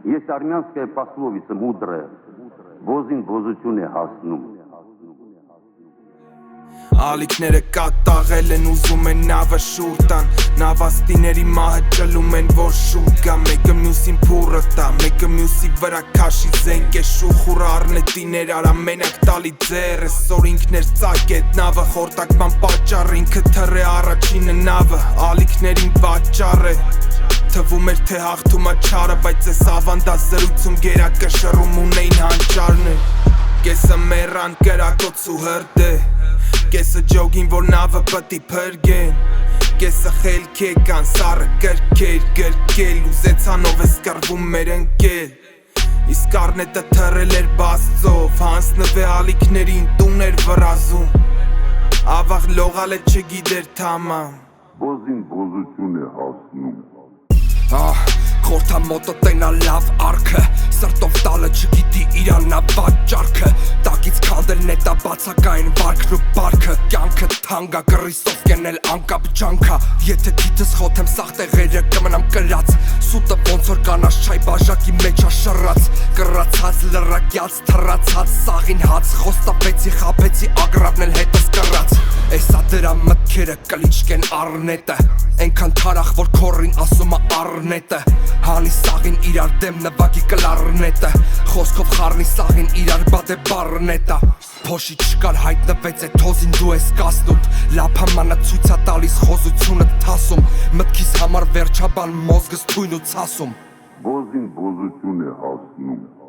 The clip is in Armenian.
Есть армянская пословица мудрая: «Ոզին ոզություն է հասնում»։ Ալիքները կատաղել են, ուզում են նավը շուր տան, նավաստիների մահը ճլում են, որ շուտ գա, մեկը մյուսին փուռը տա, մեկը մյուսի վրա քաշի զենք է շուխուրը առնետիներ արա մենակ տալի ձեռ, այսօր ինքն էր ծակետ նավը, խորտակման պատճառ ինքը թռե առաջինը նավը, ալիքներին պատճառ է, թվում էր թե հաղթում ա չարը, բայց այս ավանդազրույցում գերակը շռում ունեին հանճարն է, կեսը մեռան կրակոց ու հրդ է, կեսը ջոգին, որ նավը պտի փրգեն, կեսը խելք եկան, սառը գրկել, ուզեցանով ես կռվում մեր ընկել, իսկ առնետը թռել էր բաստով, հանձնվե ալիքներին տուն էր վրազում, ավաղ լողալը չգիտեր թամամ, Ոզին ոզություն է հասնում։ Խորթա մոտը տենա լավ արքը, սրտով տալը չգիտի իրանա պատճառքը, տակից քանդել նետա բացակային վարկն ու բարքը, կյանքը թանգա կռիսով կենել անկապ ջանքա, եթե քիթս խոթեմ սաղ տեղերը կմնամ կրած, սուտը ոնց որ կանաչ չայ բաժակի մեջ աշռած, կռացած լրակյաց թռացած սաղին հաց, խոստապեցի խապեցի ագրավն էլ հետս կռած, էսա դրա մտքերը կլիչկեն առնետը, ենքան թարախ որ քորին ասում ա առնետը, հանի սաղին իրար դեմ նվագի կլարնետը, խոսքով խառնի սաղին իրար բադե բարնետա, փոշի չկար հայտնվեց է թոզին դու ես կասնում, լապամանա ցույցա տալիս խոզությունը թասում, մտքիս համար վերջաբան մոզգս թույն ու ցասում, Ոզին ոզություն է հասնում։